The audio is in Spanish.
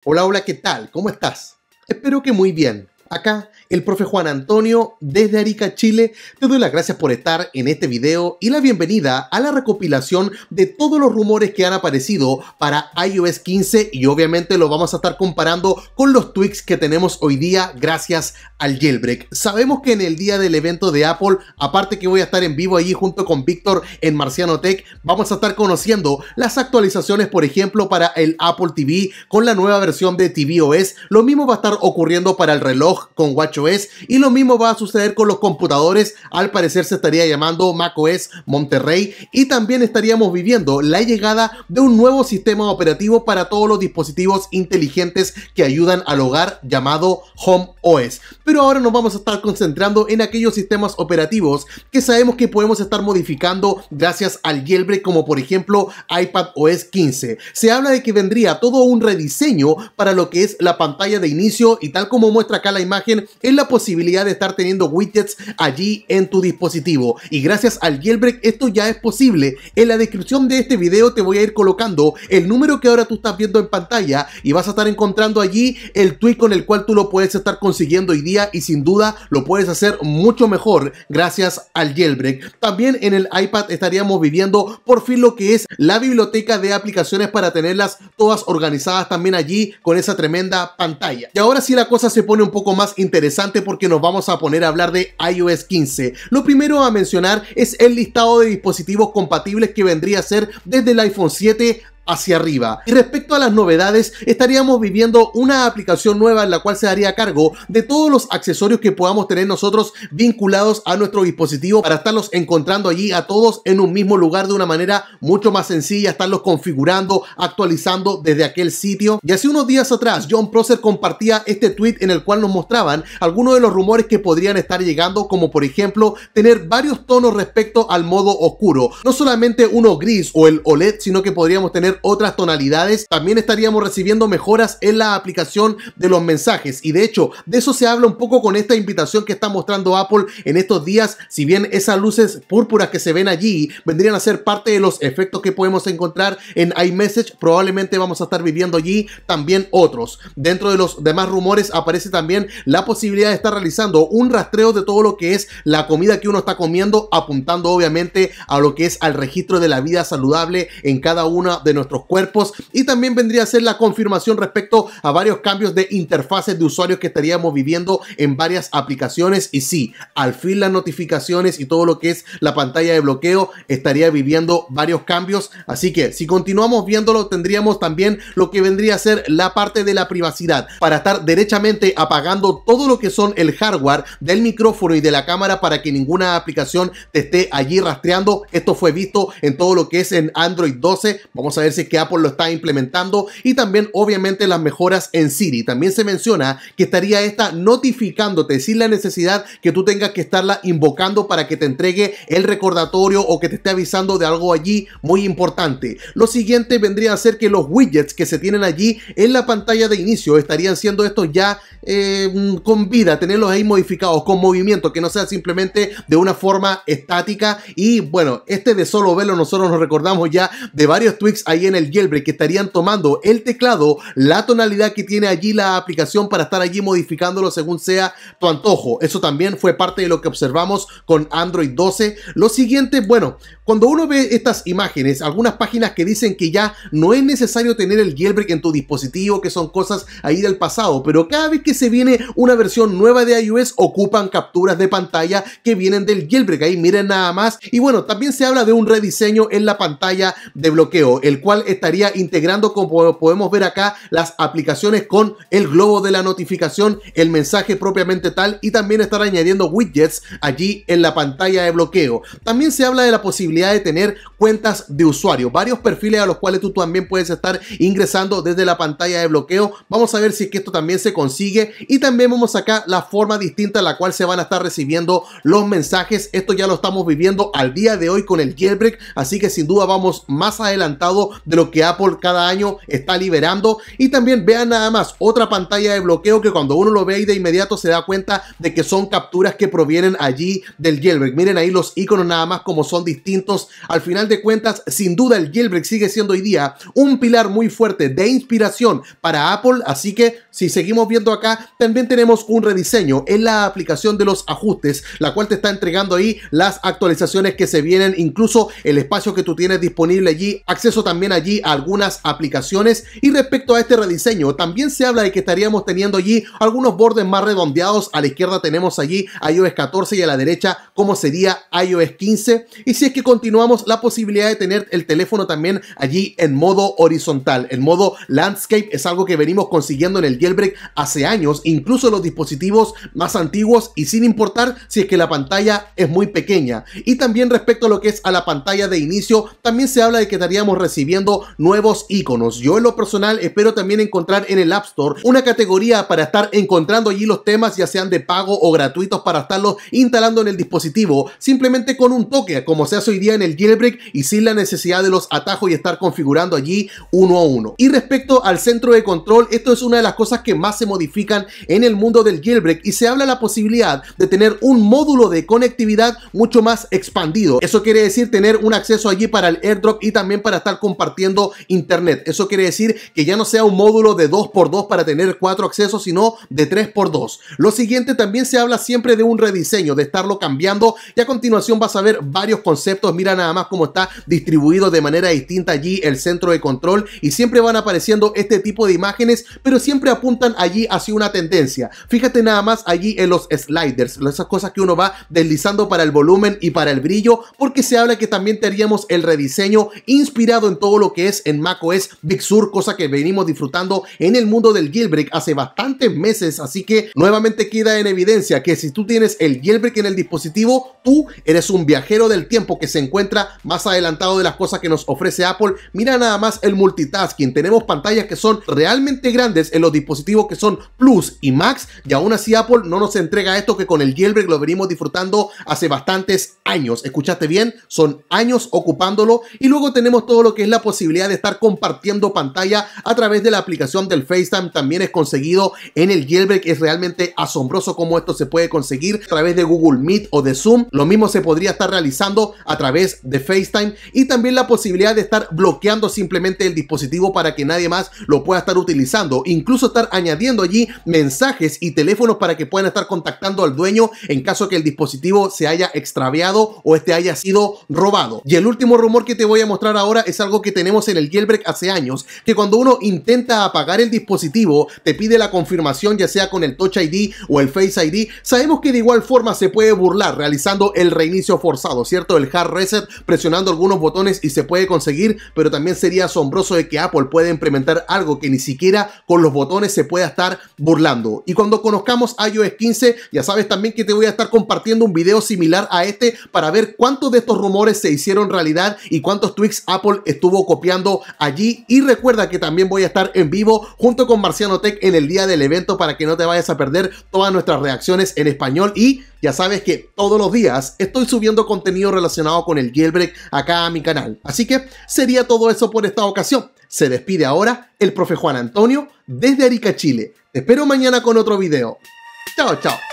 Hola, hola, ¿qué tal? ¿Cómo estás? Espero que muy bien. Acá, el profe Juan Antonio, desde Arica, Chile, te doy las gracias por estar en este video y la bienvenida a la recopilación de todos los rumores que han aparecido para iOS 15 y obviamente lo vamos a estar comparando con los tweaks que tenemos hoy día gracias al jailbreak. Sabemos que en el día del evento de Apple, aparte que voy a estar en vivo allí junto con Víctor en Marciano Tech, vamos a estar conociendo las actualizaciones, por ejemplo, para el Apple TV con la nueva versión de tvOS. Lo mismo va a estar ocurriendo para el reloj con watchOS y lo mismo va a suceder con los computadores. Al parecer se estaría llamando macOS Monterrey y también estaríamos viviendo la llegada de un nuevo sistema operativo para todos los dispositivos inteligentes que ayudan al hogar llamado HomeOS. Pero ahora nos vamos a estar concentrando en aquellos sistemas operativos que sabemos que podemos estar modificando gracias al jailbreak, como por ejemplo iPadOS 15. Se habla de que vendría todo un rediseño para lo que es la pantalla de inicio y tal como muestra acá la imagen, es la posibilidad de estar teniendo widgets allí en tu dispositivo y gracias al jailbreak esto ya es posible. En la descripción de este video te voy a ir colocando el número que ahora tú estás viendo en pantalla y vas a estar encontrando allí el tweet con el cual tú lo puedes estar consiguiendo hoy día y sin duda lo puedes hacer mucho mejor gracias al jailbreak. También en el iPad estaríamos viviendo por fin lo que es la biblioteca de aplicaciones para tenerlas todas organizadas también allí con esa tremenda pantalla. Y ahora sí la cosa se pone un poco más interesante porque nos vamos a poner a hablar de iOS 15. Lo primero a mencionar es el listado de dispositivos compatibles que vendría a ser desde el iPhone 7 hacia arriba. Y respecto a las novedades, estaríamos viviendo una aplicación nueva en la cual se daría cargo de todos los accesorios que podamos tener nosotros vinculados a nuestro dispositivo para estarlos encontrando allí a todos en un mismo lugar de una manera mucho más sencilla, estarlos configurando, actualizando desde aquel sitio. Y hace unos días atrás, Jon Prosser compartía este tweet en el cual nos mostraban algunos de los rumores que podrían estar llegando, como por ejemplo tener varios tonos respecto al modo oscuro. No solamente uno gris o el OLED, sino que podríamos tener otras tonalidades. También estaríamos recibiendo mejoras en la aplicación de los mensajes y de hecho de eso se habla un poco con esta invitación que está mostrando Apple en estos días. Si bien esas luces púrpuras que se ven allí vendrían a ser parte de los efectos que podemos encontrar en iMessage, probablemente vamos a estar viviendo allí también otros. Dentro de los demás rumores aparece también la posibilidad de estar realizando un rastreo de todo lo que es la comida que uno está comiendo, apuntando obviamente a lo que es al registro de la vida saludable en cada una de nuestros cuerpos, y también vendría a ser la confirmación respecto a varios cambios de interfaces de usuarios que estaríamos viviendo en varias aplicaciones. Y sí, al fin las notificaciones y todo lo que es la pantalla de bloqueo estaría viviendo varios cambios, así que si continuamos viéndolo tendríamos también lo que vendría a ser la parte de la privacidad para estar derechamente apagando todo lo que son el hardware del micrófono y de la cámara para que ninguna aplicación te esté allí rastreando. Esto fue visto en todo lo que es en Android 12, vamos a ver si que Apple lo está implementando, y también obviamente las mejoras en Siri. También se menciona que estaría esta notificándote sin la necesidad que tú tengas que estarla invocando para que te entregue el recordatorio o que te esté avisando de algo allí muy importante. Lo siguiente vendría a ser que los widgets que se tienen allí en la pantalla de inicio estarían siendo estos ya con vida, tenerlos ahí modificados con movimiento, que no sea simplemente de una forma estática. Y bueno, este de solo verlo nosotros nos recordamos ya de varios tweaks ahí en el jailbreak que estarían tomando el teclado, la tonalidad que tiene allí la aplicación para estar allí modificándolo según sea tu antojo. Eso también fue parte de lo que observamos con Android 12. Lo siguiente, bueno, cuando uno ve estas imágenes, algunas páginas que dicen que ya no es necesario tener el jailbreak en tu dispositivo, que son cosas ahí del pasado, pero cada vez que se viene una versión nueva de iOS ocupan capturas de pantalla que vienen del jailbreak. Ahí miren nada más. Y bueno, también se habla de un rediseño en la pantalla de bloqueo, el cual estaría integrando, como podemos ver acá, las aplicaciones con el globo de la notificación, el mensaje propiamente tal, y también estará añadiendo widgets allí en la pantalla de bloqueo. También se habla de la posibilidad de tener cuentas de usuario, varios perfiles a los cuales tú también puedes estar ingresando desde la pantalla de bloqueo. Vamos a ver si es que esto también se consigue, y también vemos acá la forma distinta en la cual se van a estar recibiendo los mensajes. Esto ya lo estamos viviendo al día de hoy con el jailbreak, así que sin duda vamos más adelantado de lo que Apple cada año está liberando. Y también vean nada más otra pantalla de bloqueo que cuando uno lo ve ahí de inmediato se da cuenta de que son capturas que provienen allí del jailbreak. Miren ahí los iconos nada más como son distintos. Al final de cuentas, sin duda el jailbreak sigue siendo hoy día un pilar muy fuerte de inspiración para Apple, así que si seguimos viendo acá, también tenemos un rediseño en la aplicación de los ajustes, la cual te está entregando ahí las actualizaciones que se vienen, incluso el espacio que tú tienes disponible allí, acceso también allí a algunas aplicaciones. Y respecto a este rediseño, también se habla de que estaríamos teniendo allí algunos bordes más redondeados. A la izquierda tenemos allí iOS 14 y a la derecha como sería iOS 15. Y si es que continuamos, la posibilidad de tener el teléfono también allí en modo horizontal, en modo landscape, es algo que venimos consiguiendo en el jailbreak hace años, incluso los dispositivos más antiguos y sin importar si es que la pantalla es muy pequeña. Y también respecto a lo que es a la pantalla de inicio, también se habla de que estaríamos recibiendo nuevos iconos. Yo en lo personal espero también encontrar en el App Store una categoría para estar encontrando allí los temas, ya sean de pago o gratuitos, para estarlos instalando en el dispositivo simplemente con un toque, como se hace hoy día en el jailbreak y sin la necesidad de los atajos y estar configurando allí uno a uno. Y respecto al centro de control, esto es una de las cosas que más se modifican en el mundo del jailbreak y se habla de la posibilidad de tener un módulo de conectividad mucho más expandido. Eso quiere decir tener un acceso allí para el AirDrop y también para estar compartiendo internet. Eso quiere decir que ya no sea un módulo de 2x2 para tener 4 accesos, sino de 3x2. Lo siguiente, también se habla siempre de un rediseño, de estarlo cambiando, y a continuación vas a ver varios conceptos. Mira nada más cómo está distribuido de manera distinta allí el centro de control y siempre van apareciendo este tipo de imágenes, pero siempre apuntan allí hacia una tendencia. Fíjate nada más allí en los sliders, esas cosas que uno va deslizando para el volumen y para el brillo, porque se habla que también tendríamos el rediseño inspirado en todo lo que es en macOS Big Sur, cosa que venimos disfrutando en el mundo del jailbreak hace bastantes meses. Así que nuevamente queda en evidencia que si tú tienes el jailbreak en el dispositivo, tú eres un viajero del tiempo que se encuentra más adelantado de las cosas que nos ofrece Apple. Mira nada más el multitasking, tenemos pantallas que son realmente grandes en los dispositivos que son Plus y Max, y aún así Apple no nos entrega esto que con el jailbreak lo venimos disfrutando hace bastantes años. Escuchaste bien, son años ocupándolo. Y luego tenemos todo lo que es la posibilidad de estar compartiendo pantalla a través de la aplicación del FaceTime, también es conseguido en el jailbreak. Es realmente asombroso cómo esto se puede conseguir a través de Google Meet o de Zoom. Lo mismo se podría estar realizando a través de FaceTime, y también la posibilidad de estar bloqueando simplemente el dispositivo para que nadie más lo pueda estar utilizando, incluso estar añadiendo allí mensajes y teléfonos para que puedan estar contactando al dueño en caso que el dispositivo se haya extraviado o este haya sido robado. Y el último rumor que te voy a mostrar ahora es algo que tenemos en el jailbreak hace años, que cuando uno intenta apagar el dispositivo te pide la confirmación, ya sea con el Touch ID o el Face ID. Sabemos que de igual forma se puede burlar realizando el reinicio forzado, ¿cierto? El hard reset, presionando algunos botones, y se puede conseguir, pero también sería asombroso de que Apple pueda implementar algo que ni siquiera con los botones se pueda estar burlando. Y cuando conozcamos iOS 15, ya sabes también que te voy a estar compartiendo un video similar a este para ver cuántos de estos rumores se hicieron realidad y cuántos tweaks Apple estuvo copiando allí. Y recuerda que también voy a estar en vivo junto con Marciano Tech en el día del evento para que no te vayas a perder todas nuestras reacciones en español. Y ya sabes que todos los días estoy subiendo contenido relacionado con el jailbreak acá a mi canal. Así que sería todo eso por esta ocasión. Se despide ahora el profe Juan Antonio desde Arica, Chile. Te espero mañana con otro video. Chao, chao.